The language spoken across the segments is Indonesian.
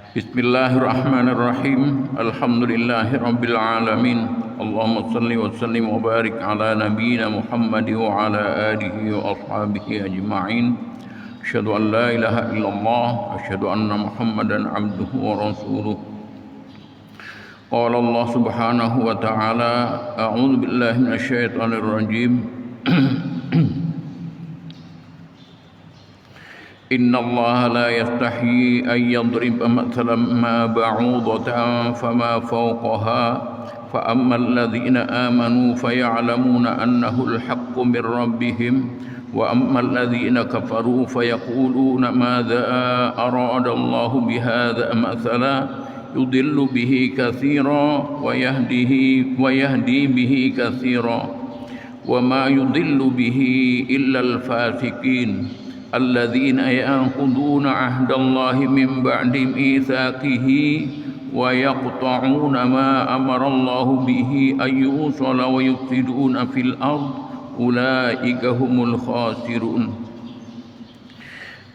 Bismillahirrahmanirrahim. Alhamdulillahirabbil alamin. Allahumma shalli wa sallim wa barik ala nabiyyina Muhammad wa ala alihi wa ashabihi ajma'in. Asyhadu an la ilaha illallah, asyhadu anna Muhammadan abduhu wa rasuluh. Qala Allah subhanahu wa ta'ala, a'udzu billahi minasyaitonir rajim. Inna Allah la yastahi an yadriba mathalan ma ba'udatan fama fawqaha fa ammal ladzina amanu faya'lamuna annahu al-haqqu min rabbihim wa ammal ladzina kafaru fayaquluna madza arada Allah bihadza mathala yudillu bihi katsira wa yahdi bihi katsira wa ma yudillu bihi illa al-fasiqin alladzina yanquduna ahdallahi min ba'di mitsaaqihi wa yaqta'una ma amara Allahu bihi ay yusala wa yufsiduna fil ard ulaika humul khasirun.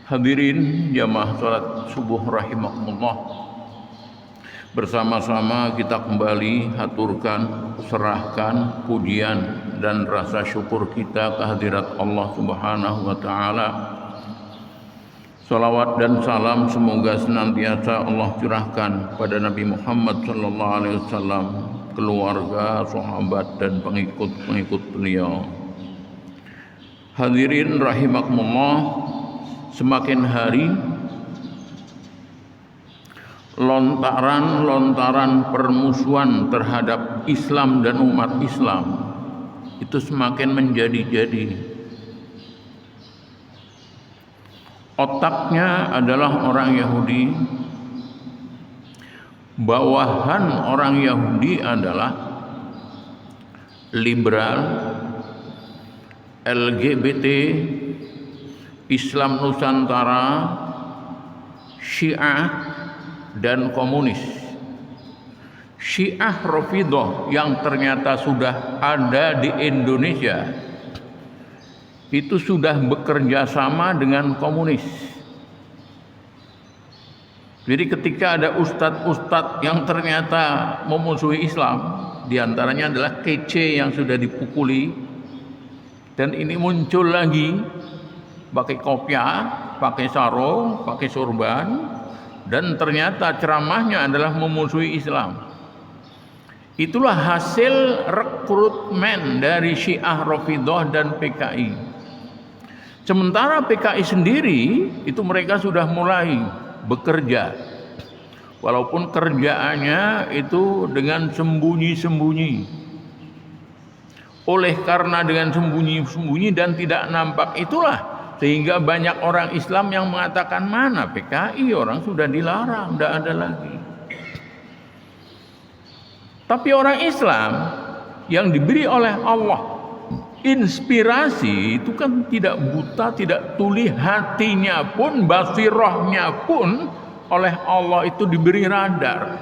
Hadirin jamaah salat subuh rahimakumullah, bersama-sama kita kembali haturkan, serahkan pujian dan rasa syukur kita kehadirat Allah Subhanahu wa taala. Salawat dan salam semoga senantiasa Allah curahkan pada Nabi Muhammad sallallahu alaihi wasallam, keluarga, sahabat dan pengikut-pengikut beliau. Hadirin rahimakumullah, semakin hari lontaran permusuhan terhadap Islam dan umat Islam itu semakin menjadi-jadi. Otaknya adalah orang Yahudi, bawahan orang Yahudi adalah liberal, LGBT, Islam Nusantara, Syiah, dan komunis. Syiah Rafidhah yang ternyata sudah ada di Indonesia itu sudah bekerja sama dengan komunis. Jadi ketika ada ustadz-ustadz yang ternyata memusuhi Islam, diantaranya adalah kece yang sudah dipukuli, dan ini muncul lagi pakai kopiah, pakai sarung, pakai sorban, dan ternyata ceramahnya adalah memusuhi Islam. Itulah hasil rekrutmen dari Syiah Rafidhah dan PKI. Sementara PKI sendiri itu mereka sudah mulai bekerja, walaupun kerjaannya itu dengan sembunyi-sembunyi. Oleh karena dengan sembunyi-sembunyi dan tidak nampak itulah sehingga banyak orang Islam yang mengatakan, mana PKI, orang sudah dilarang, tidak ada lagi. Tapi orang Islam yang diberi oleh Allah inspirasi itu kan tidak buta, tidak tuli, hatinya pun, basirahnya pun oleh Allah itu diberi radar,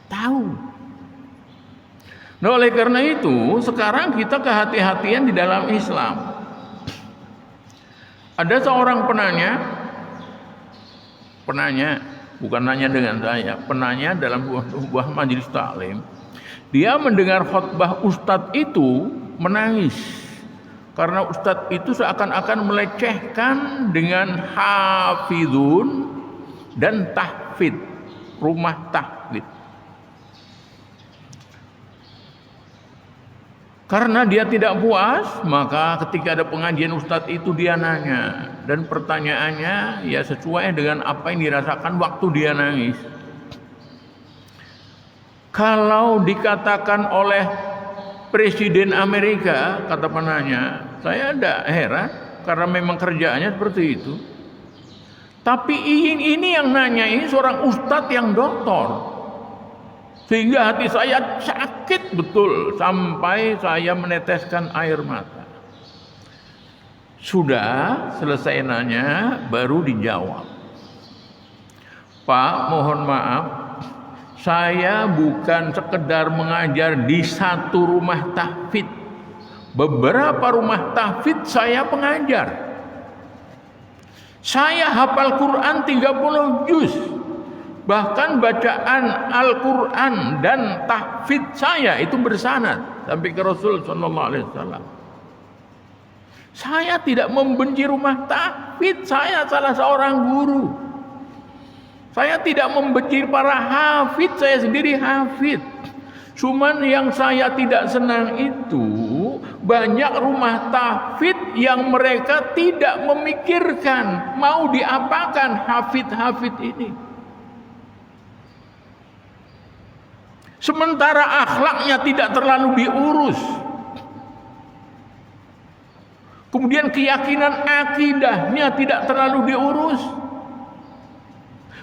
tahu. Nah, oleh karena itu sekarang kita kehati-hatian di dalam Islam. Ada seorang penanya, bukan nanya dengan saya, penanya dalam sebuah majelis taklim. Dia mendengar khutbah ustadz itu menangis karena ustadz itu seakan-akan melecehkan dengan hafidun dan tahfidz, rumah tahfidz. Karena dia tidak puas, maka ketika ada pengajian ustadz itu dia nanya, dan pertanyaannya ya sesuai dengan apa yang dirasakan waktu dia nangis. Kalau dikatakan oleh Presiden Amerika, kata penanya, saya tidak heran karena memang kerjaannya seperti itu. Tapi ini yang nanya ini seorang ustadz yang doktor, sehingga hati saya sakit betul sampai saya meneteskan air mata. Sudah selesai nanya baru dijawab, Pak, mohon maaf, saya bukan sekedar mengajar di satu rumah tahfidz. Beberapa rumah tahfidz saya pengajar. Saya hafal Quran 30 juz. Bahkan bacaan Al-Quran dan tahfidz saya itu bersanad sampai ke Rasul sallallahu alaihi wasallam. Saya tidak membenci rumah tahfidz, saya salah seorang guru. Saya tidak membenci para hafidz, saya sendiri hafidz. Cuman yang saya tidak senang itu banyak rumah tahfidz yang mereka tidak memikirkan mau diapakan hafidz-hafidz ini. Sementara akhlaknya tidak terlalu diurus. Kemudian keyakinan akidahnya tidak terlalu diurus.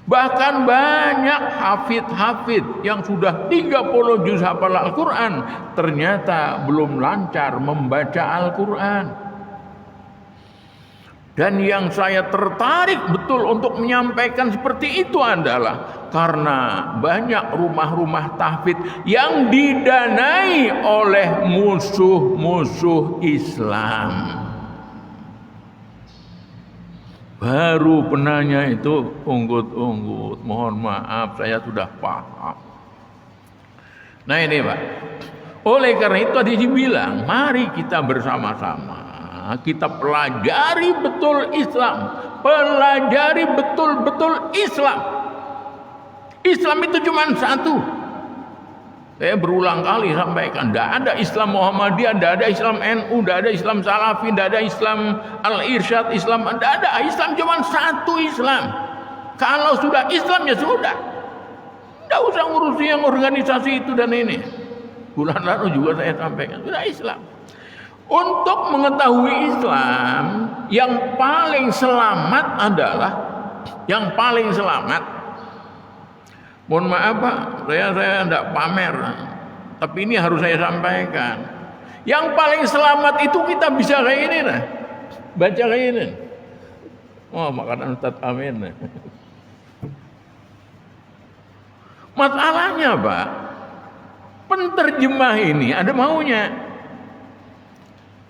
Bahkan banyak hafidz-hafidz yang sudah 30 juz hafal Al-Quran ternyata belum lancar membaca Al-Quran. Dan yang saya tertarik betul untuk menyampaikan seperti itu adalah karena banyak rumah-rumah tahfidz yang didanai oleh musuh-musuh Islam. Baru penanya itu unggut-unggut, mohon maaf saya sudah paham. Nah ini Pak, oleh karena itu tadi dibilang mari kita bersama-sama kita pelajari betul Islam, pelajari betul-betul Islam. Islam itu cuma satu. Saya berulang kali sampaikan, tidak ada Islam Muhammadiyah, tidak ada Islam NU, tidak ada Islam Salafi, tidak ada Islam Al-Irsyad, Islam tidak ada. Islam cuma satu Islam. Kalau sudah Islam ya sudah. Tidak usah ngurusi yang organisasi itu dan ini. Bulan lalu juga saya sampaikan, sudah Islam. Untuk mengetahui Islam, yang paling selamat adalah mohon maaf Pak, saya tidak pamer, tapi ini harus saya sampaikan. Yang paling selamat itu kita bisa kayak ini nah, baca kayak ini. Oh makanan Ustaz Amin. Masalahnya Pak, penterjemah ini ada maunya.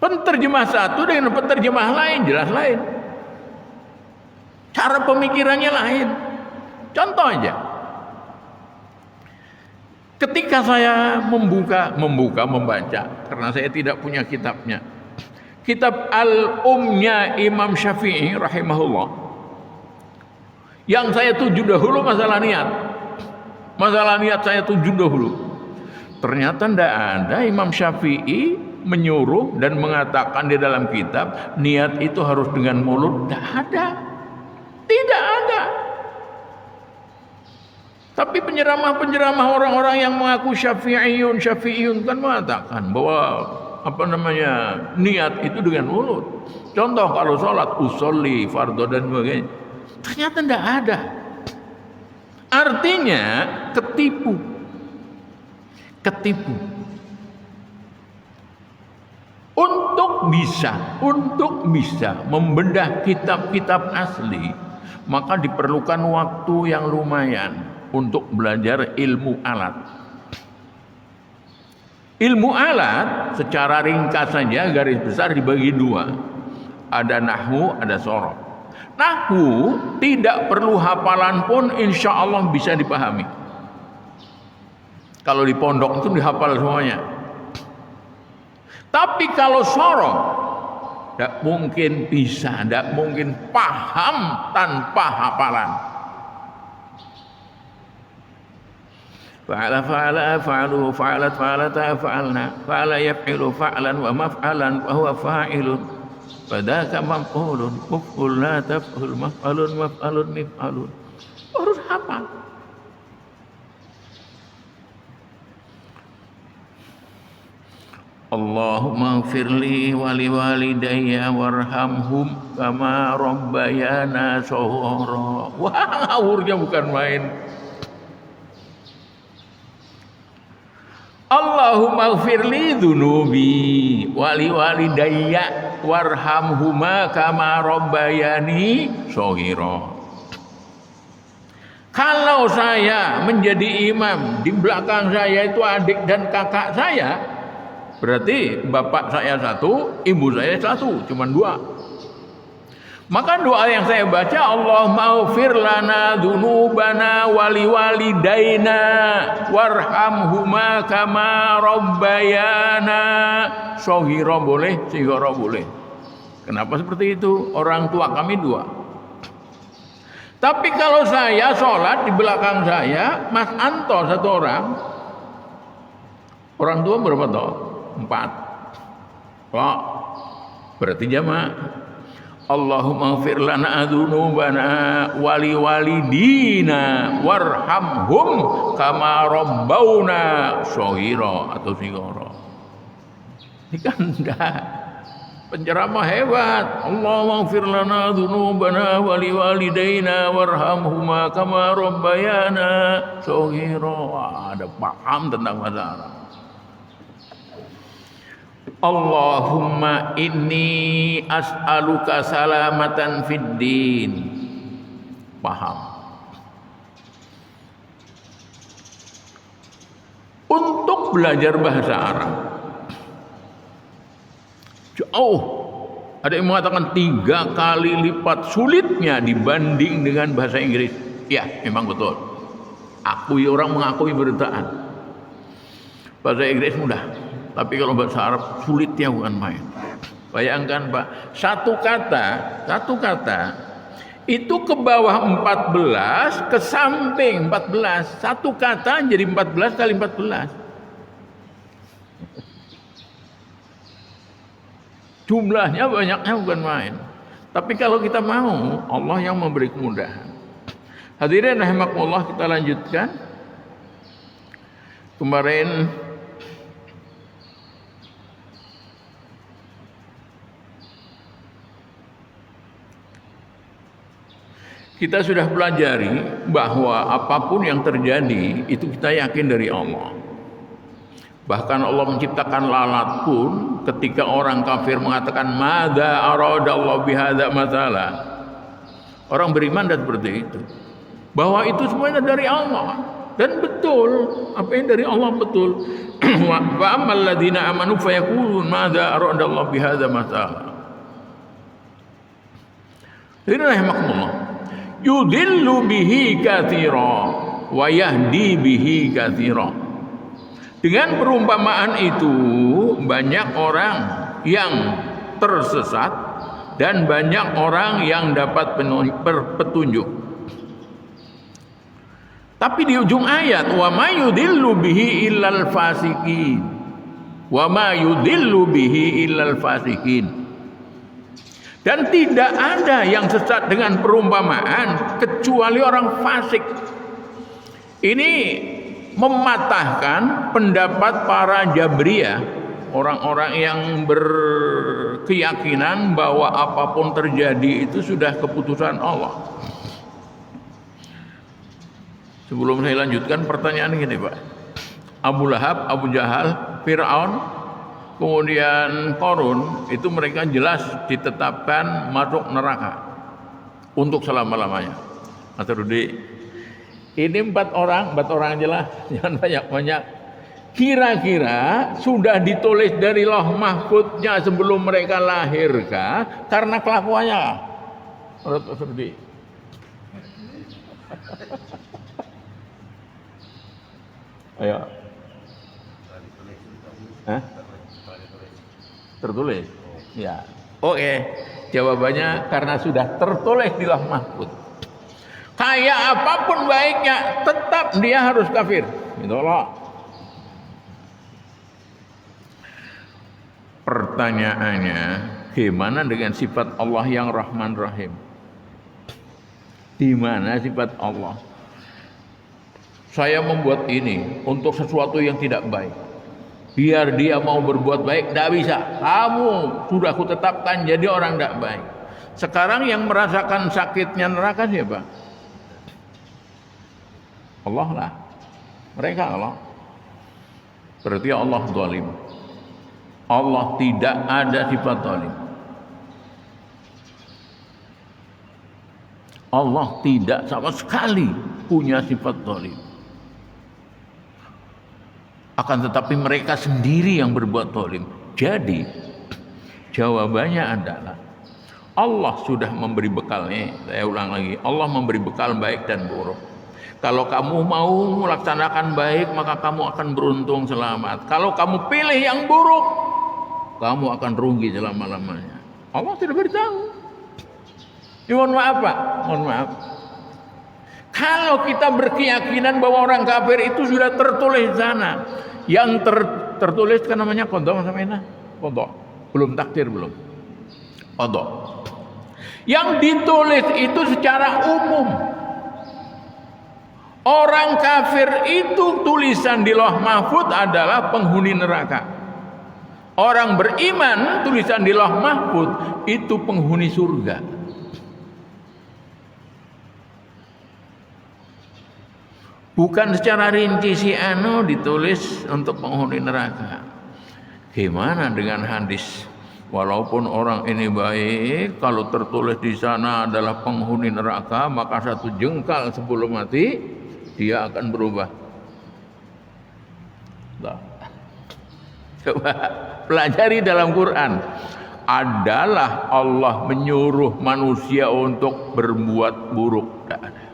Penterjemah satu dengan penterjemah lain jelas lain. Cara pemikirannya lain. Contoh aja. Ketika saya membaca karena saya tidak punya kitabnya. Kitab Al-Umnya Imam Syafi'i rahimahullah. Yang saya tuju dahulu masalah niat. Masalah niat saya tuju dahulu. Ternyata tidak ada Imam Syafi'i menyuruh dan mengatakan di dalam kitab niat itu harus dengan mulut. Tidak ada. Tapi penceramah orang-orang yang mengaku syafi'iyun kan mengatakan bahwa niat itu dengan mulut. Contoh kalau sholat usolli fardhu dan sebagainya, ternyata tidak ada. Artinya ketipu. Untuk bisa membedah kitab-kitab asli, maka diperlukan waktu yang lumayan untuk belajar ilmu alat. Ilmu alat secara ringkas saja garis besar dibagi dua. Ada nahwu, ada sorof. Nahwu tidak perlu hafalan pun insya Allah bisa dipahami. Kalau di pondok itu dihafal semuanya. Tapi kalau sorof tidak mungkin bisa, tidak mungkin paham tanpa hafalan. Fa'alu fa'alat fa'alata fa'alna fa'ala yaf'ilu fa'lan wa maf'alan wa huwa fa'ilun fadaka maf'ulun maf'ul la taf'ul maf'alun mif'alun. Harus hafal. Allahumma gfirli wa liwalidayya warhamhum kama rabbayana shaghara. Wah, ngawurnya bukan main. Allahumma gfirli dzunubi wa liwalidayya warhamhuma kama rabbayani shaghara. Kalau saya menjadi imam, di belakang saya itu adik dan kakak saya, berarti bapak saya satu, ibu saya satu, cuma dua. Maka doa yang saya baca, Allahumma ighfir lana dzunubana wali walidaina warhamhuma kama rabbayana shaghira, boleh, shighara boleh. Kenapa seperti itu? Orang tua kami dua. Tapi kalau saya sholat di belakang saya, Mas Anto satu orang. Orang tua berapa toh? 4. Kok berarti jamaah. Allahumma ighfir lana dzunubana wali walidina warhamhum kama rabbauna shaghira atau shighara. Ini kan enggak penceramah hebat. Allahumma ighfir lana dzunubana wali walidaina warhamhuma kama rabbayana shaghira. Ada paham tentang bahasa Arab. Allahumma inni as'aluka salamatan fid din. Paham. Untuk belajar bahasa Arab jauh, ada yang mengatakan 3 kali lipat sulitnya dibanding dengan bahasa Inggris. Ya, memang betul. Orang mengakui beritaan. Bahasa Inggris mudah, tapi kalau bahasa Arab sulitnya bukan main. Bayangkan Pak, satu kata itu ke bawah 14, ke samping 14. Satu kata jadi 14 kali 14. Jumlahnya banyaknya bukan main. Tapi kalau kita mau, Allah yang memberi kemudahan. Hadirin rahimakumullah, kita lanjutkan. Kemarin kita sudah pelajari bahwa apapun yang terjadi itu kita yakin dari Allah. Bahkan Allah menciptakan lalat pun ketika orang kafir mengatakan madza aradallahu bihadza matala. Orang beriman dan seperti itu. Bahwa itu semuanya dari Allah dan betul, apa yang dari Allah betul. Wa ammal ladzina amanu fayaqulun madza aradallahu bihadza matala. Rahimakumullah. Yudillu bihi katsira wa yahdi bihi katsira. Dengan perumpamaan itu banyak orang yang tersesat dan banyak orang yang dapat petunjuk. Tapi di ujung ayat wa may yudillu bihi illal fasiqin. Wa may yudillu bihi illal fasiqin. Dan tidak ada yang sesat dengan perumpamaan kecuali orang fasik. Ini mematahkan pendapat para Jabriyah, orang-orang yang berkeyakinan bahwa apapun terjadi itu sudah keputusan Allah. Sebelum saya lanjutkan, pertanyaan gini Pak. Abu Lahab, Abu Jahal, Fir'aun, kemudian Qarun, itu mereka jelas ditetapkan masuk neraka untuk selama-lamanya. Mas Rudi, ini 4 orang aja lah, jangan banyak-banyak. Kira-kira sudah ditulis dari Lauh Mahfudnya sebelum mereka lahirkah? Karena kelakuannya, menurut Mas Rudi. Ayo. Hah? Tertulis? Ya. Oke. Jawabannya karena sudah tertulis di Lauh Mahfud. Kayak apapun baiknya, tetap dia harus kafir. Gitu loh. Pertanyaannya, gimana dengan sifat Allah yang Rahman Rahim? Di mana sifat Allah? Saya membuat ini untuk sesuatu yang tidak baik. Biar dia mau berbuat baik, tidak bisa. Kamu sudah kutetapkan jadi orang tidak baik. Sekarang yang merasakan sakitnya neraka siapa? Allah lah. Mereka Allah. Berarti Allah zalim. Allah tidak ada sifat zalim. Allah tidak sama sekali punya sifat zalim. Akan tetapi mereka sendiri yang berbuat zalim. Jadi jawabannya adalah Allah sudah memberi bekalnya. Saya ulang lagi, Allah memberi bekal baik dan buruk. Kalau kamu mau melaksanakan baik, maka kamu akan beruntung selamat. Kalau kamu pilih yang buruk, kamu akan rugi selama-lamanya. Allah tidak beritahu. Mohon maaf Pak, mohon maaf. Kalau kita berkeyakinan bahwa orang kafir itu sudah tertulis sana, yang tertulis kan namanya qadha samena, qadha. Belum takdir belum. Qadha. Yang ditulis itu secara umum. Orang kafir itu tulisan di Lauh Mahfuz adalah penghuni neraka. Orang beriman tulisan di Lauh Mahfuz itu penghuni surga. Bukan secara rinci si anu ditulis untuk penghuni neraka. Gimana dengan hadis? Walaupun orang ini baik, kalau tertulis di sana adalah penghuni neraka, maka satu jengkal sebelum mati dia akan berubah. Nah, coba pelajari dalam Quran. Adalah Allah menyuruh manusia untuk berbuat buruk. Tidak ada.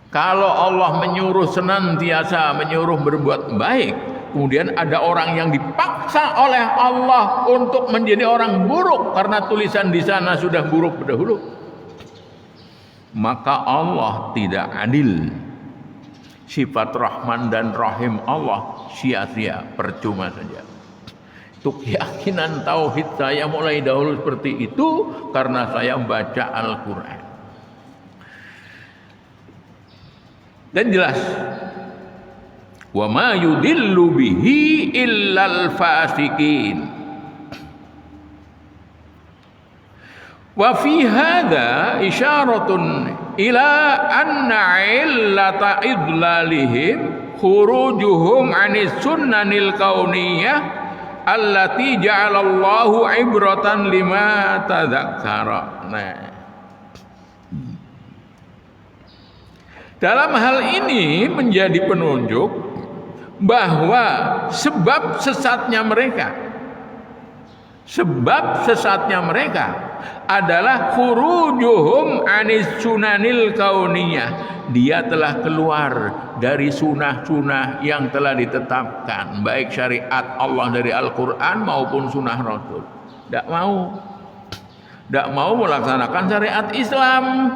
Kalau Allah menyuruh senantiasa menyuruh berbuat baik, kemudian ada orang yang dipaksa oleh Allah untuk menjadi orang buruk karena tulisan di sana sudah buruk dahulu, maka Allah tidak adil. Sifat Rahman dan Rahim Allah sia-sia, percuma saja. Itu keyakinan tauhid saya mulai dahulu seperti itu karena saya membaca Al-Quran. Dan jelas, wa ma yudillu bihi illal fasikin. Wa fi hadza isyaratun ila anna illata idlalihim khurujuhum 'anis sunnanil kauniyah allati ja'alallahu ibratan lima tadzakkara. Nah, dalam hal ini menjadi penunjuk bahwa sebab sesatnya mereka adalah khurujuhum anis sunanil kauniyah. Dia telah keluar dari sunah-sunah yang telah ditetapkan, baik syariat Allah dari Al-Quran maupun sunah Rasul. Tidak mau melaksanakan syariat Islam.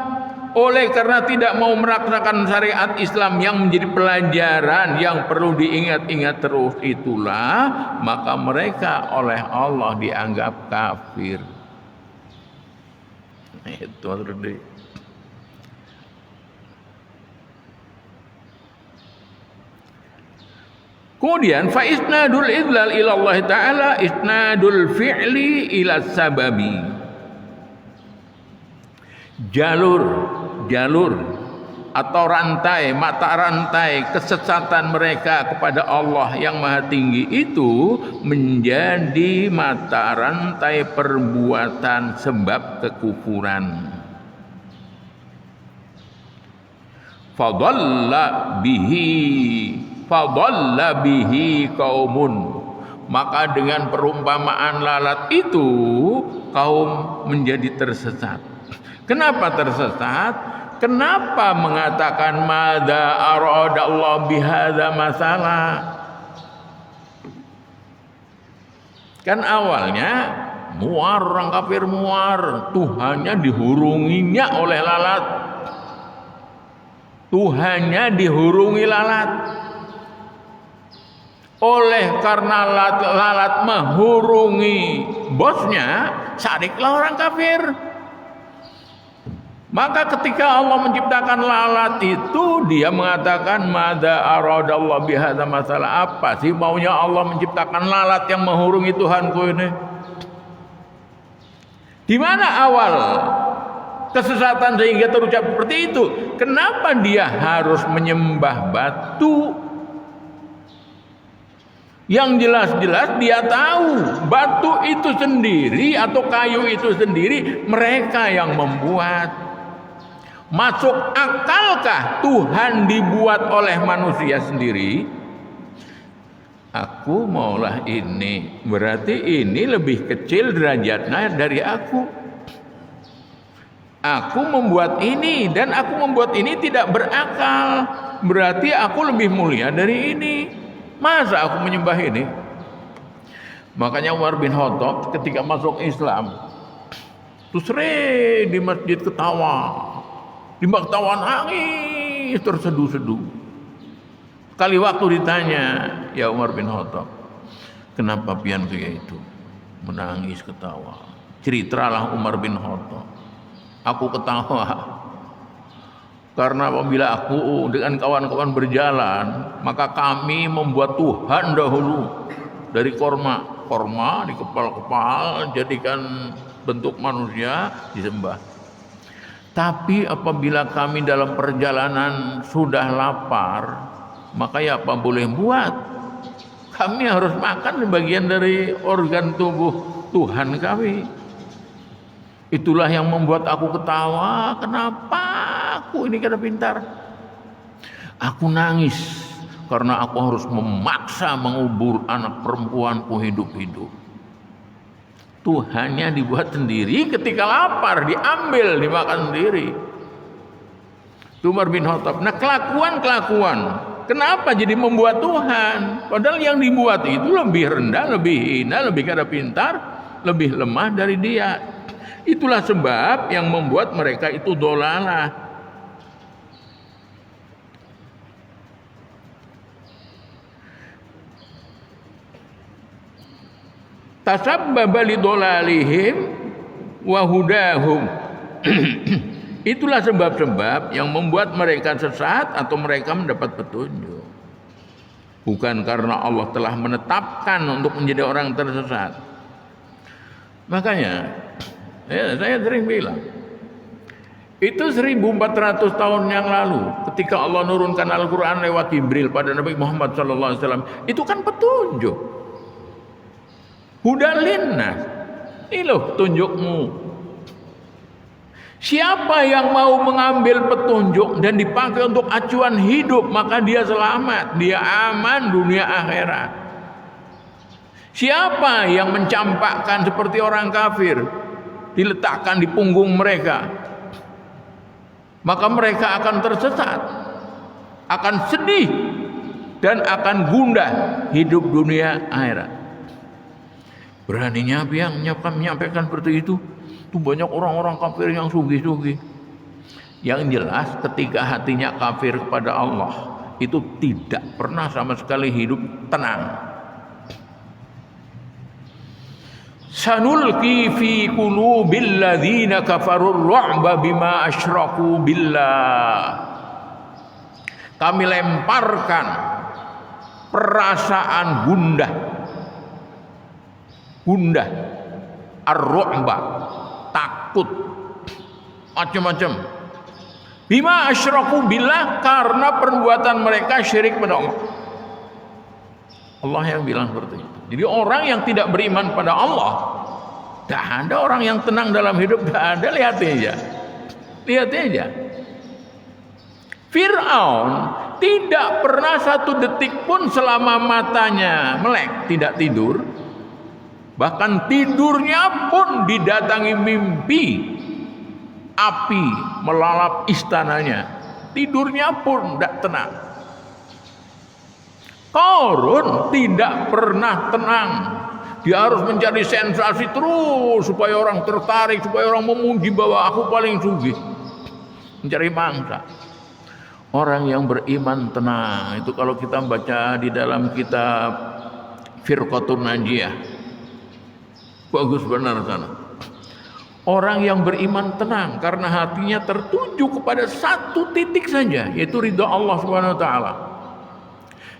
Oleh karena tidak mau melaksanakan syariat Islam yang menjadi pelajaran yang perlu diingat-ingat terus, itulah maka mereka oleh Allah dianggap kafir. Itu artinya. Kemudian fa isnadul idlal ila Allah taala isnadul fi'li ila sababi. Jalur atau mata rantai kesesatan mereka kepada Allah yang Maha Tinggi itu menjadi mata rantai perbuatan sebab kekufuran. Fadalla bihi qaumun, maka dengan perumpamaan lalat itu kaum menjadi tersesat. Kenapa tersesat? Kenapa mengatakan madza aradallahu bihadza masalah? Kan awalnya orang kafir Tuhannya dihurunginya oleh lalat. Tuhannya dihurungi lalat. Oleh karena lalat menghurungi bosnya, sadiklah orang kafir. Maka ketika Allah menciptakan lalat itu, dia mengatakan madza aradallahu bihadza masalah. Apa sih maunya Allah menciptakan lalat yang menghurungi Tuhanku ini? Di mana awal kesesatan sehingga terucap seperti itu? Kenapa dia harus menyembah batu? Yang jelas-jelas dia tahu batu itu sendiri atau kayu itu sendiri mereka yang membuat. Masuk akalkah Tuhan dibuat oleh manusia sendiri? Aku maulah ini, berarti ini lebih kecil derajatnya dari aku. Aku membuat ini dan aku membuat ini tidak berakal, berarti aku lebih mulia dari ini. Masa aku menyembah ini? Makanya Umar bin Khattab ketika masuk Islam itu sering di masjid ketawa, nangis terseduh-seduh. Kali waktu ditanya, ya Umar bin Khattab, kenapa pian kayak itu? Menangis ketawa. Ceritalah Umar bin Khattab, aku ketawa karena apabila aku dengan kawan-kawan berjalan, maka kami membuat Tuhan dahulu dari korma di kepal-kepal, jadikan bentuk manusia disembah. Tapi apabila kami dalam perjalanan sudah lapar, maka ya apa boleh buat, kami harus makan sebagian dari organ tubuh Tuhan kami. Itulah yang membuat aku ketawa. Kenapa aku ini kada pintar? Aku nangis karena aku harus memaksa mengubur anak perempuanku hidup-hidup. Tuhannya dibuat sendiri, ketika lapar diambil dimakan sendiri. Umar bin Khattab. Nah, kelakuan kenapa jadi membuat Tuhan? Padahal yang dibuat itu lebih rendah, lebih hina, lebih kada pintar, lebih lemah dari dia. Itulah sebab yang membuat mereka itu dolalah. Tasabbaba lidolalihim wa hudahum. Itulah sebab-sebab yang membuat mereka sesat atau mereka mendapat petunjuk. Bukan karena Allah telah menetapkan untuk menjadi orang tersesat. Makanya saya sering bilang, itu 1400 tahun yang lalu ketika Allah nurunkan Al-Quran lewat Jibril pada Nabi Muhammad SAW, itu kan petunjuk. Hudalinnas, ini loh tunjukmu. Siapa yang mau mengambil petunjuk dan dipakai untuk acuan hidup, maka dia selamat, dia aman dunia akhirat. Siapa yang mencampakkan seperti orang kafir, diletakkan di punggung mereka, maka mereka akan tersesat, akan sedih, dan akan gundah hidup dunia akhirat. Beraninya yang menyampaikan seperti itu banyak orang-orang kafir yang sugih-sugih. Yang jelas ketika hatinya kafir kepada Allah, itu tidak pernah sama sekali hidup tenang. Sanulqi fi qulubil ladzina kafarur ru'ba bima asyraku billah. Kami lemparkan perasaan gundah, ar-ru'ba, takut, macam-macam. Bima asyraku billah, karena perbuatan mereka syirik pada Allah. Allah yang bilang seperti itu. Jadi orang yang tidak beriman pada Allah, tidak ada orang yang tenang dalam hidup, tidak ada. Lihat aja. Fir'aun tidak pernah satu detik pun selama matanya melek, tidak tidur. Bahkan tidurnya pun didatangi mimpi api melalap istananya. Tidurnya pun tidak tenang. Qarun tidak pernah tenang. Dia harus mencari sensasi terus supaya orang tertarik, supaya orang memuji bahwa aku paling sugih. Mencari mangsa. Orang yang beriman tenang. Itu kalau kita baca di dalam kitab Firqatun Najiyah, bagus benar sana. Orang yang beriman tenang karena hatinya tertuju kepada satu titik saja, yaitu ridha Allah Subhanahu wa taala.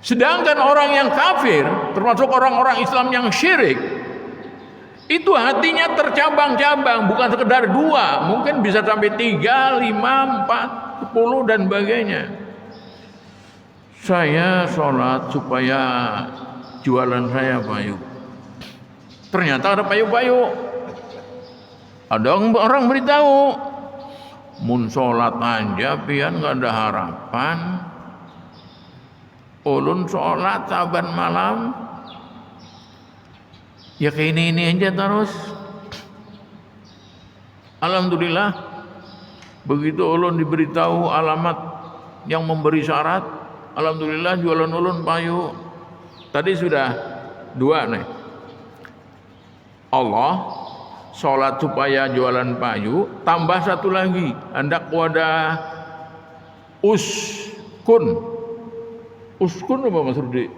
Sedangkan orang yang kafir, termasuk orang-orang Islam yang syirik, itu hatinya tercabang-cabang, bukan sekedar dua, mungkin bisa sampai 3, 5, 4, 10 dan sebagainya. Saya sholat supaya jualan saya payu. Ternyata ada payu-payu. Ada orang beritahu, mun sholat aja pian nggak ada harapan. Ulun sholat saban malam Ya kayak ini aja terus. Alhamdulillah, begitu ulun diberitahu alamat yang memberi syarat, alhamdulillah jualan ulun payu. Tadi sudah 2 nih. Allah sholat supaya jualan payu, tambah 1 lagi, hendak wadah uskun. Uskun apa Mas Rudi?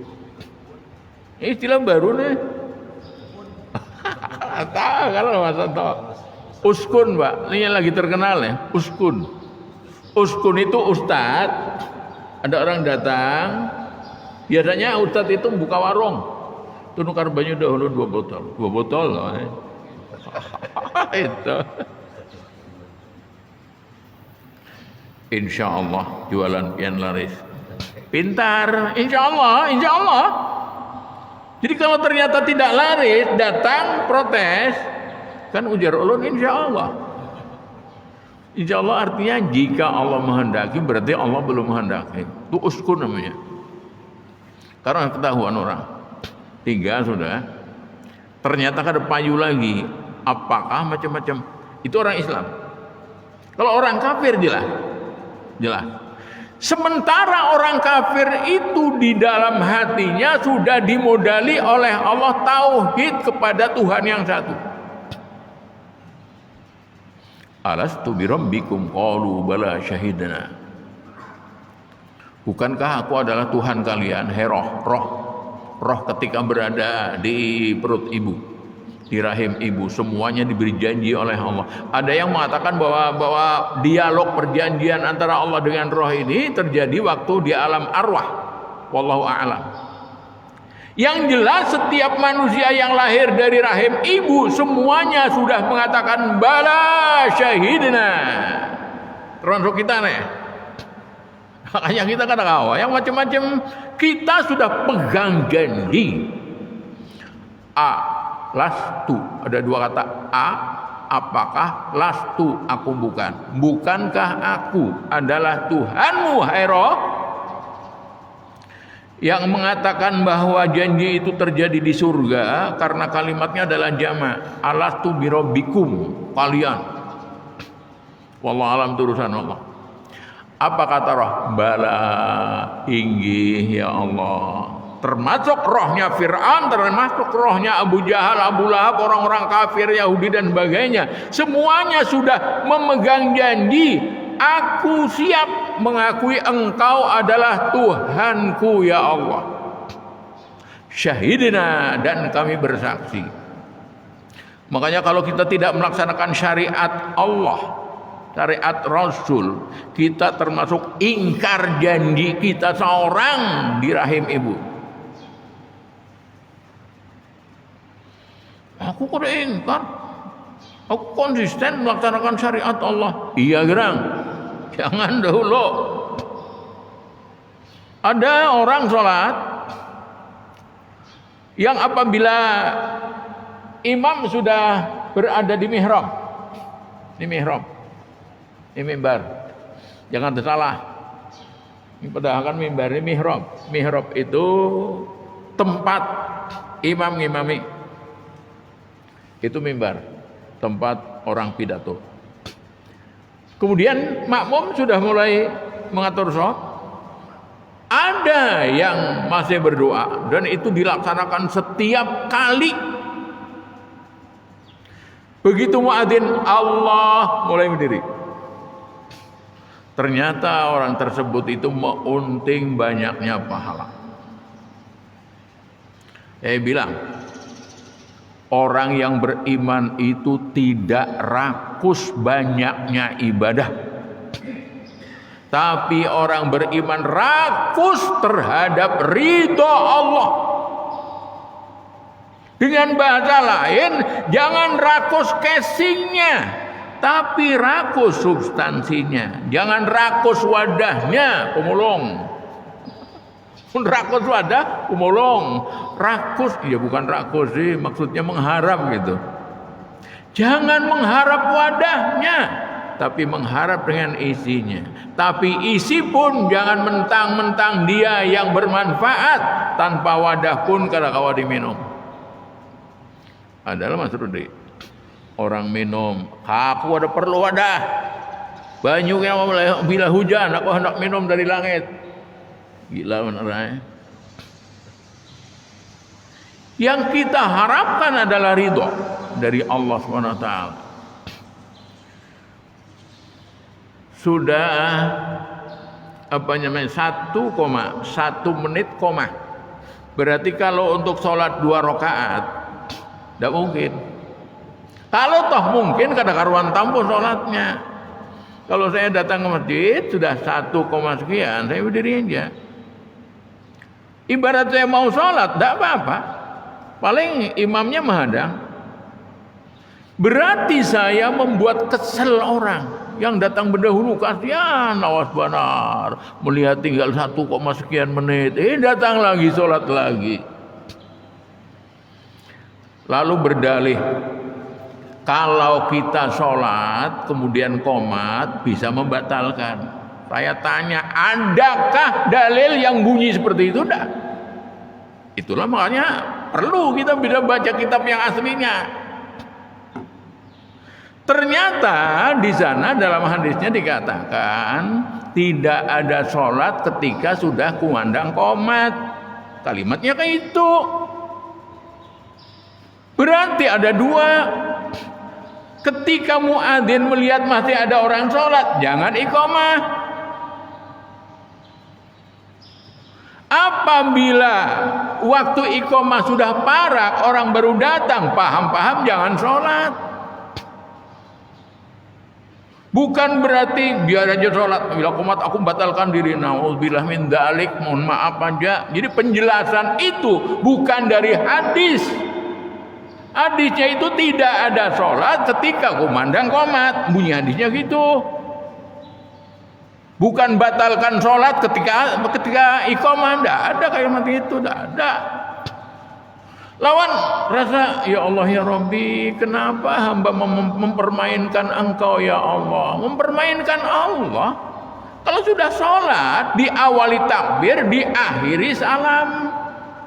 Ini istilah baru nih. Tahu kalau Mas tahu. Uskun, Pak. Ini yang lagi terkenal ya, uskun. Uskun itu ustadz. Ada orang datang, biasanya ustadz itu buka warung. Itu nukar banyu dahulu 2 botol. 2 botol loh. Itu. Insya Allah jualan pian laris. Pintar, insya Allah, insya Allah. Jadi kalau ternyata tidak laris, datang protes, kan ujar ulun insya Allah. Insya Allah artinya jika Allah menghendaki, berarti Allah belum menghendaki. Itu uskun namanya. Karena ketahuan orang. 3 sudah. Ternyata ada payu lagi. Apakah macam-macam? Itu orang Islam. Kalau orang kafir jelas. Sementara orang kafir itu di dalam hatinya sudah dimodali oleh Allah tauhid kepada Tuhan yang satu. Alastu birabbikum qalu bala syahidna. Bukankah aku adalah Tuhan kalian? Roh ketika berada di perut ibu, di rahim ibu, semuanya diberi janji oleh Allah. Ada yang mengatakan bahwa dialog perjanjian antara Allah dengan roh ini terjadi waktu di alam arwah. Wallahu a'lam. Yang jelas setiap manusia yang lahir dari rahim ibu semuanya sudah mengatakan bala syahidna. Termasuk kita nih. Makanya kita kadang-kadang yang macam-macam kita sudah pegang janji. Lastu, ada 2 kata. Apakah lastu, aku bukan. Bukankah aku adalah Tuhanmu, hai roh? Yang mengatakan bahwa janji itu terjadi di surga karena kalimatnya adalah jama'. Alastu birabbikum, kalian. Wallahu alam turusan Allah. Apa kata roh? Bala, inggih ya Allah. Termasuk rohnya Fir'aun, termasuk rohnya Abu Jahal, Abu Lahab, orang-orang kafir Yahudi dan sebagainya. Semuanya sudah memegang janji. Aku siap mengakui engkau adalah Tuhanku ya Allah. Syahidina, dan kami bersaksi. Makanya kalau kita tidak melaksanakan syariat Allah, syariat Rasul, kita termasuk ingkar janji kita seorang di rahim ibu. Aku kok ingkar? Aku konsisten melaksanakan syariat Allah. Iya gerang. Jangan dahulu. Ada orang sholat yang apabila imam sudah berada di mihrab, ini mimbar. Jangan salah. Ini padahal mimbar ini mihrab. Mihrab itu tempat imam ngimami. Itu mimbar, tempat orang pidato. Kemudian makmum sudah mulai mengatur sholat. Ada yang masih berdoa dan itu dilaksanakan setiap kali. Begitu muadzin Allah mulai berdiri. Ternyata orang tersebut itu mengunting banyaknya pahala. Saya bilang, orang yang beriman itu tidak rakus banyaknya ibadah. Tapi orang beriman rakus terhadap ridha Allah. Dengan bahasa lain, jangan rakus casingnya, tapi rakus substansinya. Jangan rakus wadahnya, pemulung. Rakus wadah, pemulung. Rakus, ya bukan rakus sih, maksudnya mengharap gitu. Jangan mengharap wadahnya, tapi mengharap dengan isinya. Tapi isi pun jangan mentang-mentang dia yang bermanfaat, tanpa wadah pun kada kawa diminum. adalah Mas Rudi. Orang minum, aku ada perlu ada banyu yang bila hujan, aku hendak minum dari langit. Gila beneran. Yang kita harapkan adalah ridho dari Allah SWT. Sudah 1,1 menit koma. Berarti kalau untuk sholat 2 rakaat tidak mungkin. Kalau toh mungkin kada karuan tampung sholatnya. Kalau saya datang ke masjid sudah 1, sekian, saya berdiri aja. Ibarat saya mau sholat, tidak apa-apa. Paling imamnya menghadang. Berarti saya membuat kesel orang yang datang berdahulu. Kasihan, awas benar. Melihat tinggal 1, sekian menit. Datang lagi, sholat lagi. Lalu berdalih. Kalau kita sholat kemudian qomat bisa membatalkan. Saya tanya, adakah dalil yang bunyi seperti itu? Tidak. Itulah makanya perlu kita bisa baca kitab yang aslinya. Ternyata di sana dalam hadisnya dikatakan tidak ada sholat ketika sudah kumandang qomat. Kalimatnya kayak itu. Berarti ada 2. Ketika muadzin melihat masih ada orang sholat, jangan iqamah. Apabila waktu iqamah sudah parah, orang baru datang, paham-paham jangan sholat. Bukan berarti biar aja sholat, bila qomat aku batalkan diri. Nauzubillah min dzalik, mohon maaf aja. Jadi penjelasan itu bukan dari hadis. Hadisnya itu tidak ada sholat ketika kumandang qomat. Bunyi hadisnya gitu. Bukan batalkan sholat ketika iqamah. Tidak ada kayak mati itu. Tidak ada. Lawan rasa, ya Allah ya Rabbi, kenapa hamba mempermainkan engkau ya Allah. Mempermainkan Allah. Kalau sudah sholat, diawali takbir, diakhiri salam.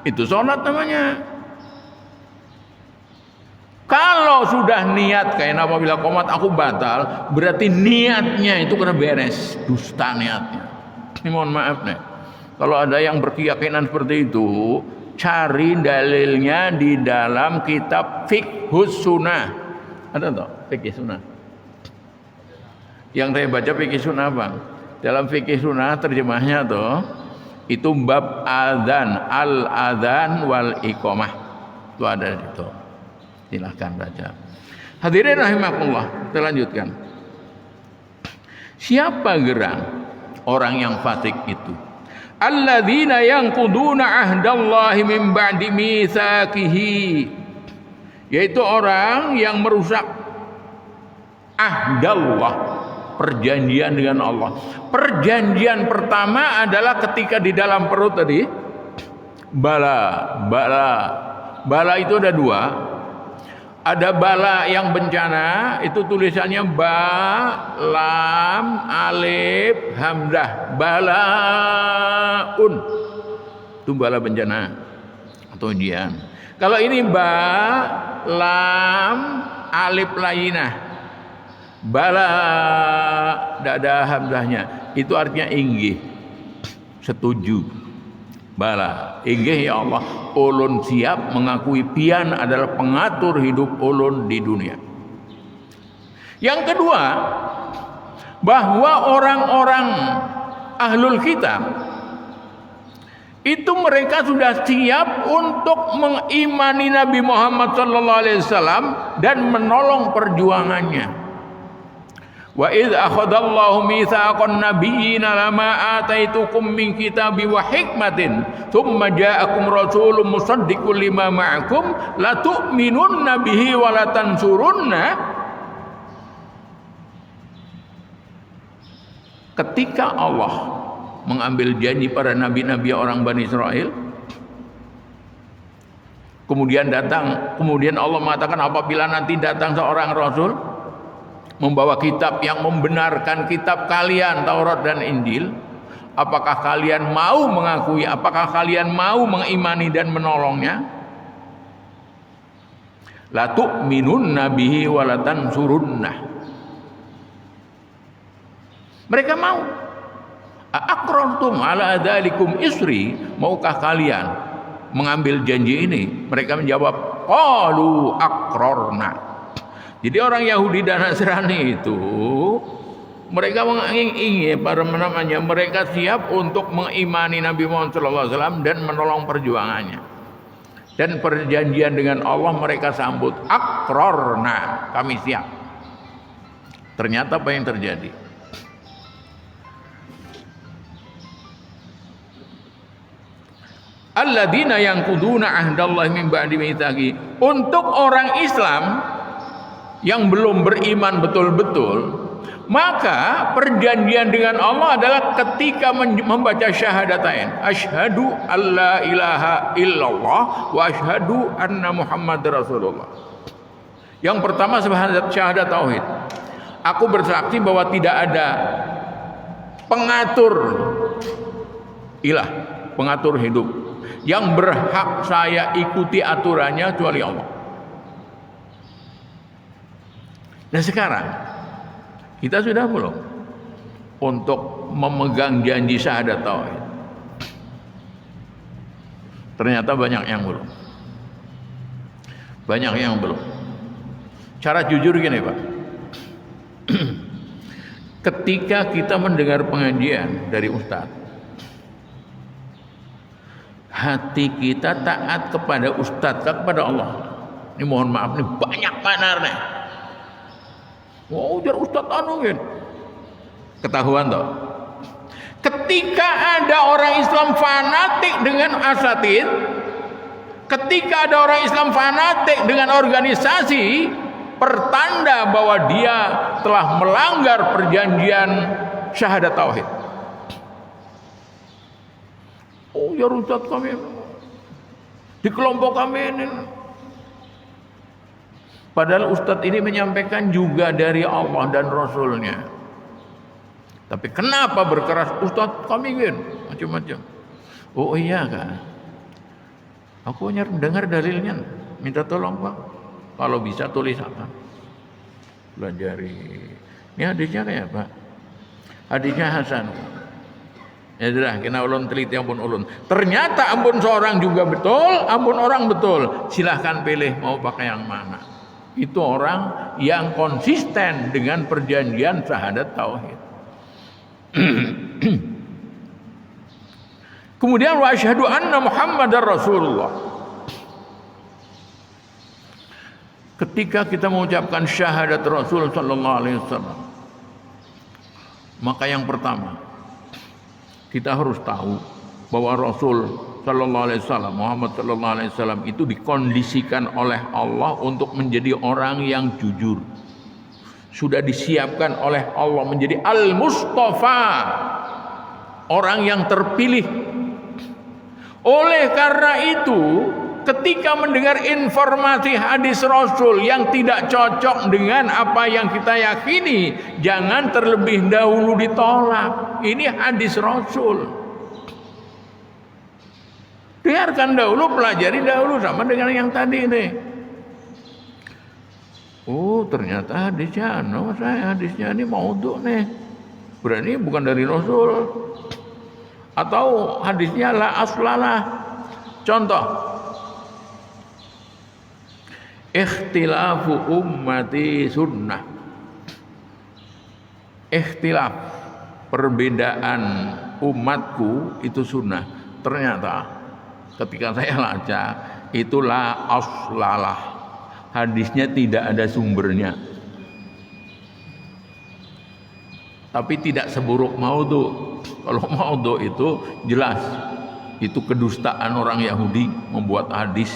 Itu sholat namanya. Kalau sudah niat kayak apabila qomat aku batal, berarti niatnya itu kena beres, dusta niatnya. Ini mohon maaf nih. Kalau ada yang berkeyakinan seperti itu, cari dalilnya di dalam kitab Fiqhus Sunnah. Ada toh Fiqh Sunnah? Yang saya baca Fiqh Sunnah, Bang. Dalam Fiqh Sunnah terjemahnya tuh itu bab adzan, al-adzan wal iqamah. Itu ada di situ. Silahkan baca. Hadirin rahimakumullah, kita lanjutkan. Siapa gerang orang yang fasik itu? Alladzina yanquduna ahdallahi min ba'di mitsaqihi, yaitu orang yang merusak ahdallah, perjanjian dengan Allah. Perjanjian pertama adalah ketika di dalam perut tadi bala itu ada 2. Ada bala yang bencana, itu tulisannya ba, lam, alif, hamzah, balaun. Itu bala bencana atau ujian. Kalau ini ba, lam, alif lainah, bala, tidak ada hamzahnya. Itu artinya inggih, setuju. Bala, inggih ya Allah, ulun siap mengakui pian adalah pengatur hidup ulun di dunia. Yang kedua, bahwa orang-orang ahlul kitab itu mereka sudah siap untuk mengimani Nabi Muhammad SAW dan menolong perjuangannya. Wa idz akhadallahu mitsaqan nabiyyina lama ataitukum min kitabi wa hikmatin thumma ja'akum rasulun musaddiqun lima ma'akum la tu'minunna bihi wa la tansurunna. Ketika Allah mengambil janji para nabi-nabi orang Bani Israel, kemudian Allah mengatakan apabila nanti datang seorang rasul membawa kitab yang membenarkan kitab kalian Taurat dan Injil, apakah kalian mau mengakui, apakah kalian mau mengimani dan menolongnya? La tu'minunna bihi wa la tansurunnah. Mereka mau. Aqrartum ala dzalikum isri, maukah kalian mengambil janji ini? Mereka menjawab, qalu aqrarna. Jadi orang Yahudi dan Nasrani itu mereka mengingini mereka siap untuk mengimani Nabi Muhammad SAW dan menolong perjuangannya. Dan perjanjian dengan Allah mereka sambut, aqrarna, kami siap. Ternyata apa yang terjadi? Alladzina yanquduna ahdallahi min ba'di mitsaqi. Untuk orang Islam yang belum beriman betul-betul, maka perjanjian dengan Allah adalah ketika membaca syahadatain, asyhadu alla ilaha illallah wa asyhadu anna muhammadar rasulullah. Yang pertama syahadat tauhid. Aku bersaksi bahwa tidak ada pengatur ilah, pengatur hidup yang berhak saya ikuti aturannya kecuali Allah. Nah sekarang kita sudah belum untuk memegang janji syahadat tauhid? Ternyata banyak yang belum. Banyak yang belum. Cara jujur gini Pak. Ketika kita mendengar pengajian dari ustadz, hati kita taat kepada ustadz, kepada Allah. Ini mohon maaf nih banyak manarnya. Wow, ujar ustadz anu gitu. Ketahuan toh. Ketika ada orang Islam fanatik dengan asatid, ketika ada orang Islam fanatik dengan organisasi, pertanda bahwa dia telah melanggar perjanjian syahadat tauhid. Oh ya ustaz kami di kelompok kami ini. Padahal ustaz ini menyampaikan juga dari Allah dan Rasulnya. Tapi kenapa berkeras ustaz kami gini macam-macam? Oh iya kan. Aku hanya dengar dalilnya, minta tolong Pak. Kalau bisa tulis apa? Pelajari. Ini hadisnya kayak Pak. Hadisnya Hasan. Ya sudah, kena ulun teliti ampun ulun. Ternyata ampun seorang juga betul, ampun orang betul. Silahkan pilih mau pakai yang mana. Itu orang yang konsisten dengan perjanjian syahadat tauhid. Kemudian wa asyhadu anna Muhammadar Rasulullah. Ketika kita mengucapkan syahadat Rasul sallallahu alaihi wasallam, maka yang pertama kita harus tahu bahwa Rasul sallallahu alaihi wasallam, Muhammad sallallahu alaihi wasallam itu dikondisikan oleh Allah untuk menjadi orang yang jujur. Sudah disiapkan oleh Allah menjadi Al-Mustafa, orang yang terpilih. Oleh karena itu, ketika mendengar informasi hadis Rasul yang tidak cocok dengan apa yang kita yakini, jangan terlebih dahulu ditolak. Ini hadis Rasul. Biarkan dahulu, pelajari dahulu sama dengan yang tadi ini. Oh ternyata hadisnya, hadisnya ini maudhu nih. Berarti bukan dari Rasul. Atau hadisnya la aslalah. Contoh, ikhtilafu ummati sunnah. Ikhtilaf, perbedaan umatku itu sunnah. Ternyata ketika saya baca, itulah aslalah. Hadisnya tidak ada sumbernya. Tapi tidak seburuk maudhu. Kalau maudhu itu jelas, itu kedustaan orang Yahudi membuat hadis.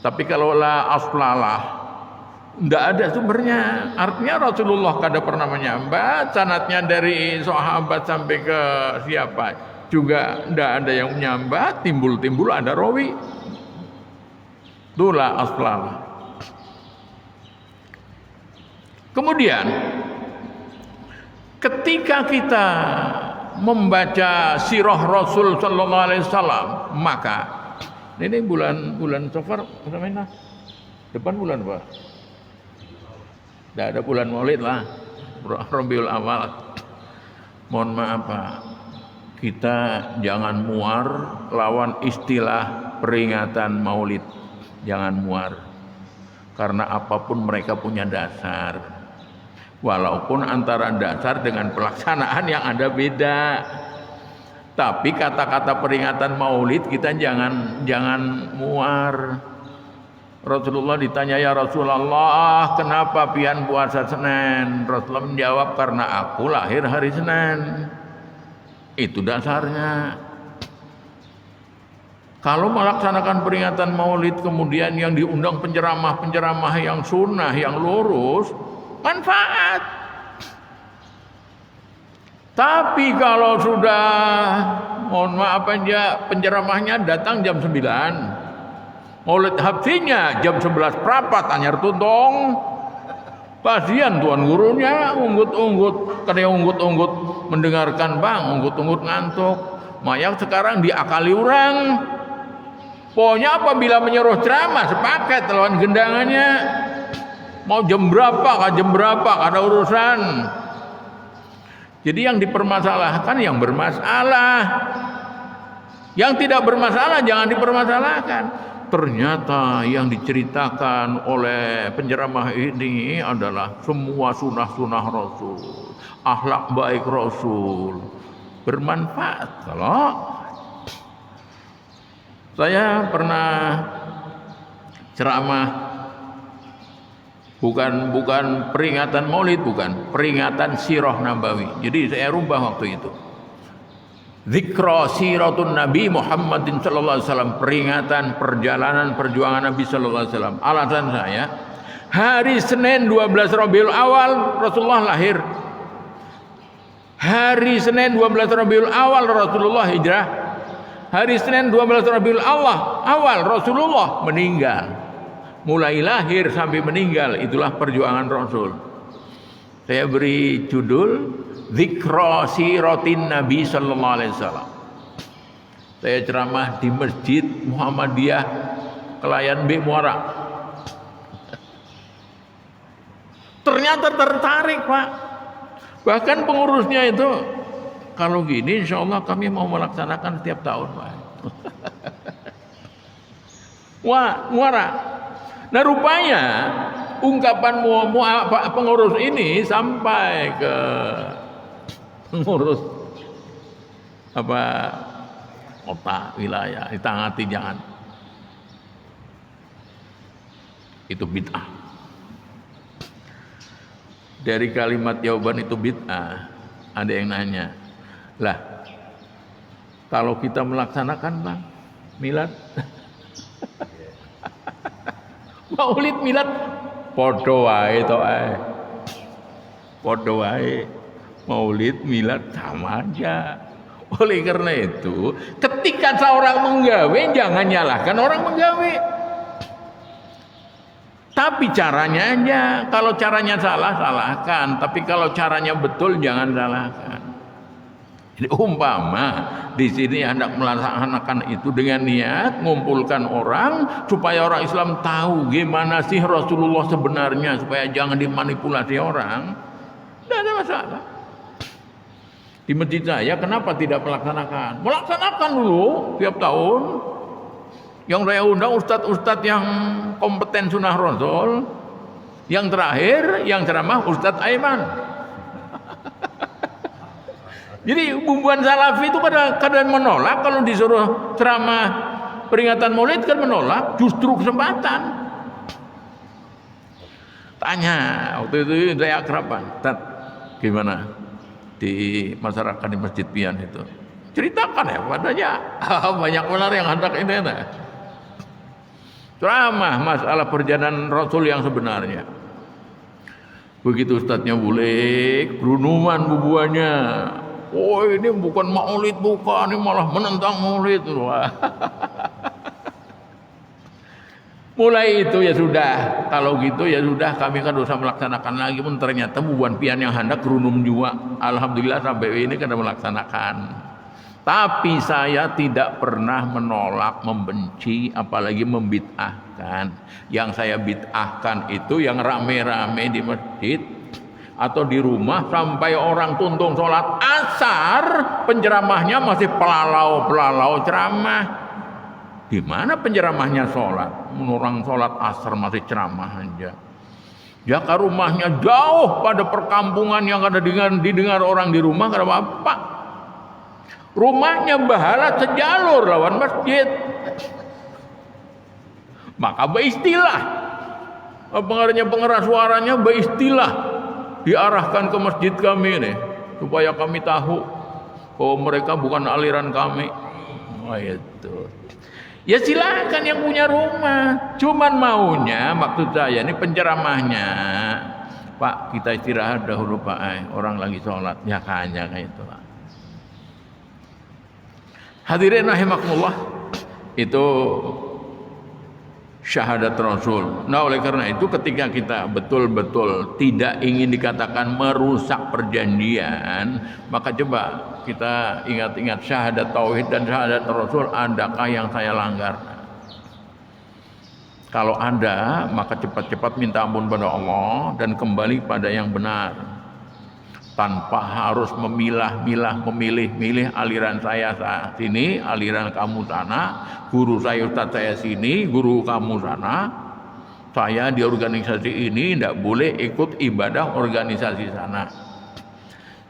Tapi kalau la aslalah, tidak ada sumbernya. Artinya Rasulullah kada pernah menyambat, sanadnya dari sahabat sampai ke siapa juga tidak ada yang menyambat, timbul-timbul ada rawi. Itulah aslalah. Kemudian ketika kita membaca sirah Rasul sallallahu alaihi wasallam, maka ini bulan Safar, Depan bulan apa? Tidak ada bulan Maulid lah, Rabiul Awal. Mohon maaf Pak, kita jangan muar lawan istilah peringatan Maulid, jangan muar. Karena apapun mereka punya dasar, walaupun antara dasar dengan pelaksanaan yang ada beda. Tapi kata-kata peringatan Maulid kita jangan muar. Rasulullah ditanya, ya Rasulullah, kenapa pian puasa Senin? Rasulullah menjawab, karena aku lahir hari Senin. Itu dasarnya. Kalau melaksanakan peringatan Maulid kemudian yang diundang penceramah-penceramah yang sunnah, yang lurus, manfaat. Tapi kalau sudah, mohon maaf aja, penceramahnya datang jam 9, Maulid habsinya jam 11 prapat anyar tuntong. Pasian tuan gurunya unggut-unggut, karena unggut-unggut mendengarkan bang, unggut-unggut ngantuk. Mayak sekarang diakali orang. Pokoknya apabila menyuruh ceramah sepaket lawan gendangannya. Mau jam berapa, ada urusan. Jadi yang dipermasalahkan yang bermasalah. Yang tidak bermasalah jangan dipermasalahkan. Ternyata yang diceritakan oleh penceramah ini adalah semua sunnah-sunnah Rasul, akhlak baik Rasul, bermanfaat. Kalau saya pernah ceramah, bukan peringatan Maulid, bukan peringatan Sirah Nabawi. Jadi saya rubah waktu itu. Zikra siratun Nabi Muhammadin sallallahu alaihi wasallam, peringatan perjalanan perjuangan Nabi sallallahu alaihi wasallam. Alasan saya, hari Senin 12 Rabiul Awal Rasulullah lahir. Hari Senin 12 Rabiul Awal Rasulullah hijrah. Hari Senin 12 Rabiul Awal Rasulullah meninggal. Mulai lahir sampai meninggal itulah perjuangan Rasul. Saya beri judul Zikra siratin Nabi sallallahu alaihi wasallam. Saya ceramah di Masjid Muhammadiyah Kelayan B Muara. Ternyata tertarik Pak. Bahkan pengurusnya itu, kalau gini insya Allah kami mau melaksanakan setiap tahun Pak. Wah, Muara. Nah rupanya ungkapan pengurus ini sampai ke pengurus kota wilayah, ditangati jangan. Itu bid'ah. Dari kalimat jawaban itu bid'ah, ada yang nanya, lah kalau kita melaksanakan Bang milad Maulid milad podo wae to podo wae, Maulid milad sama aja. Oleh karena itu ketika seorang menggawe jangan nyalahkan orang menggawe, tapi caranya aja. Kalau caranya salah salahkan, tapi kalau caranya betul jangan salahkan. Jadi umpama di sini hendak melaksanakan itu dengan niat ngumpulkan orang supaya orang Islam tahu gimana sih Rasulullah sebenarnya, supaya jangan dimanipulasi orang, tidak ada masalah. Di masjid saya kenapa tidak melaksanakan? Melaksanakan dulu tiap tahun. Yang saya undang ustadz-ustadz yang kompeten sunnah Rasul. Yang terakhir yang ceramah Ustadz Aiman. Jadi bumbuan salafi itu kadang menolak kalau disuruh ceramah peringatan Maulid, kan menolak, justru kesempatan. Tanya waktu itu saya akraban, gimana di masyarakat di Masjid Pian itu? Ceritakan ya padanya. Banyak benar yang hendak ini. Ceramah masalah perjalanan Rasul yang sebenarnya. Begitu ustadznya bulik, berunuman bubuannya. Oh ini bukan Maulid, bukan, ini malah menentang Maulid. Mulai itu ya sudah, kalau gitu ya sudah, kami kan usah melaksanakan lagi. Pun ternyata bubuan pian yang hendak runum juga. Alhamdulillah sampai ini kan melaksanakan. Tapi saya tidak pernah menolak, membenci, apalagi membid'ahkan. Yang saya bid'ahkan itu yang rame-rame di masjid atau di rumah sampai orang tuntung sholat asar, penceramahnya masih pelalau-pelalau ceramah. Di mana penceramahnya sholat? Orang sholat asar masih ceramah aja. Ya ke rumahnya jauh pada perkampungan yang ada didengar orang di rumah, karena apa? Rumahnya bahala sejalur lawan masjid. Maka beristilah. Pengeras suaranya beristilah. Diarahkan ke masjid kami nih. Supaya kami tahu bahwa mereka bukan aliran kami. Oh itu. Ya silakan yang punya rumah. Cuman maunya, maksud saya ini penceramahnya. Pak, kita istirahat dahulu Pak. Orang lagi sholat. Ya hanya kayak itu lah. Hadirin rahimakumullah, itu syahadat Rasul. Nah oleh karena itu ketika kita betul-betul tidak ingin dikatakan merusak perjanjian, maka coba kita ingat-ingat syahadat tauhid dan syahadat Rasul, adakah yang saya langgar? Kalau ada, maka cepat-cepat minta ampun pada Allah dan kembali pada yang benar. Tanpa harus memilih aliran saya sini, aliran kamu sana, guru saya ustaz saya sini, guru kamu sana. Saya di organisasi ini tidak boleh ikut ibadah organisasi sana.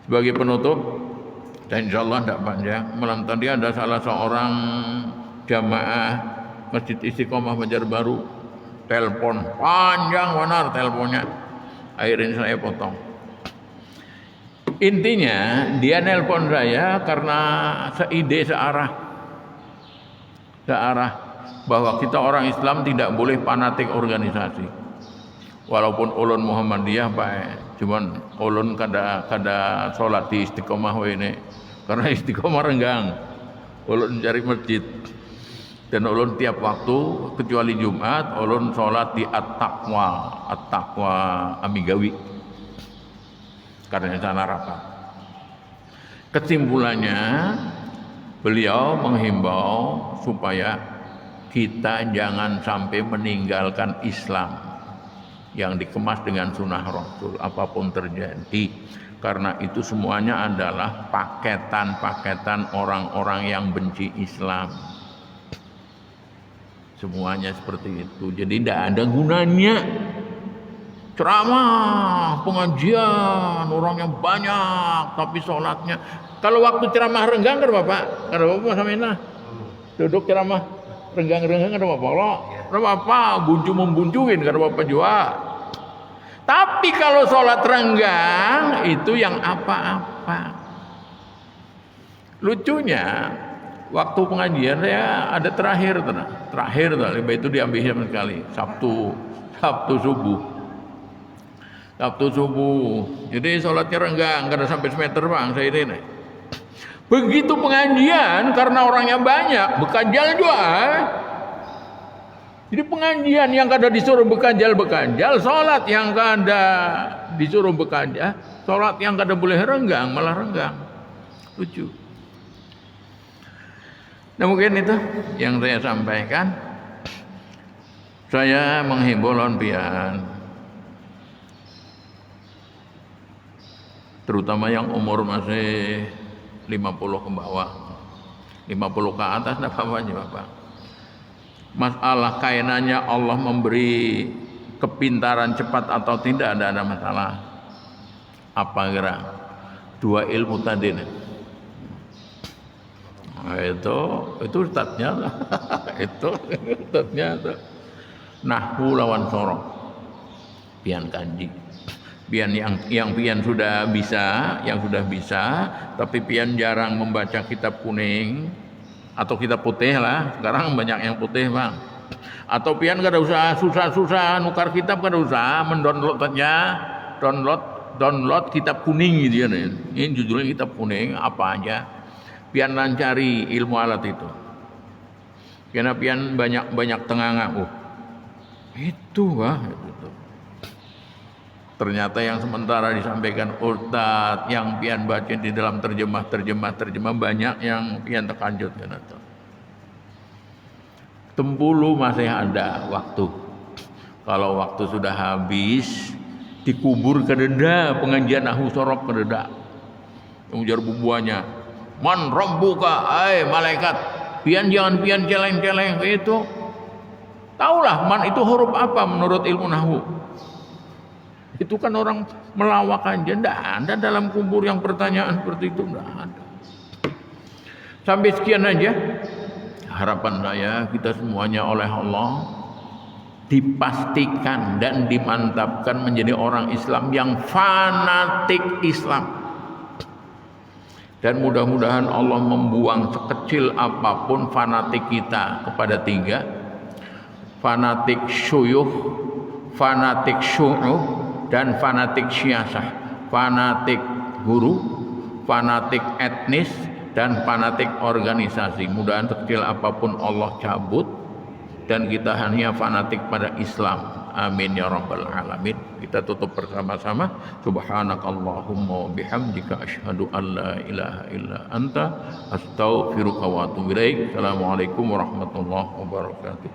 Sebagai penutup, dan insya Allah tidak panjang, malam tadi ada salah seorang jamaah Masjid Istiqomah Banjarbaru telepon, panjang benar teleponnya, akhirnya saya potong. Intinya dia nelpon saya karena searah bahwa kita orang Islam tidak boleh fanatik organisasi. Walaupun ulun Muhammadiyah Pak, cuman ulun kada sholat di Istiqomah ini karena Istiqomah renggang. Ulun cari masjid dan ulun tiap waktu kecuali Jumat ulun sholat di At-Taqwa Amigawi. Karena sana rapat. Kesimpulannya beliau menghimbau supaya kita jangan sampai meninggalkan Islam yang dikemas dengan sunnah Rasul apapun terjadi, karena itu semuanya adalah paketan-paketan orang-orang yang benci Islam. Semuanya seperti itu. Jadi tidak ada gunanya ceramah, pengajian, orangnya banyak, tapi sholatnya. Kalau waktu ceramah renggang kan Bapak? Kan Bapak sama ini duduk ceramah renggang-renggang kan Bapak? Kan Bapak buncu-membuncuin kan Bapak juga. Tapi kalau sholat renggang itu yang apa-apa. Lucunya waktu pengajian saya ada terakhir itu diambil sama sekali Sabtu subuh. Jadi sholatnya renggang, kada sampai semeter bang saya ini. Begitu pengajian karena orangnya banyak, bekajal juga. Jadi pengajian yang kada disuruh bekajal, sholat yang kada disuruh bekajal, sholat yang kada boleh renggang, malah renggang. Lucu. Nah mungkin itu yang saya sampaikan. Saya menghimbau lawan pian, terutama yang umur masih 50 ke bawah, 50 ke atas tidak apa-apa Bapak. Masalah kainannya Allah memberi kepintaran cepat atau tidak, ada masalah. Apa kira? 2 ilmu tadi nih. Nah, itu ustadznya itu ustadznya itu. Nahwu lawan sorok pian kanji. Pian yang pian sudah bisa, tapi pian jarang membaca kitab kuning atau kitab putih lah. Sekarang banyak yang putih bang. Atau pian kada usah susah nukar kitab, kada usah mendownload saja, download kitab kuning gitu ya. Ini judulnya kitab kuning apa aja. Pian lancari ilmu alat itu. Karena pian banyak tenganga. Itu wah itu. Ternyata yang sementara disampaikan Ustadz, yang pian baca di dalam terjemah banyak yang pian terkanjut kan itu. Tempulu masih ada waktu. Kalau waktu sudah habis, dikubur kededa pengajian nahu sorok kededa. Ujar bubuanya, man rabbuka, malaikat, pian jangan pian celeng-celeng itu. Taulah man itu huruf apa menurut ilmu nahwu. Itu kan orang melawak aja, tidak ada dalam kubur yang pertanyaan seperti itu, tidak ada. Sampai sekian aja harapan saya, kita semuanya oleh Allah dipastikan dan dimantapkan menjadi orang Islam yang fanatik Islam. Dan mudah-mudahan Allah membuang sekecil apapun fanatik kita kepada tiga: fanatik syuyuh, fanatik syu'uh, dan fanatik syiasah. Fanatik guru, fanatik etnis, dan fanatik organisasi. Mudah-mudahan sekecil apapun Allah cabut dan kita hanya fanatik pada Islam. Amin ya rabbal alamin. Kita tutup bersama-sama. Subhanakallahumma wa bihamdika asyhadu an la ilaha illa anta astaghfiruka wa atubu ilaik. Assalamualaikum warahmatullahi wabarakatuh.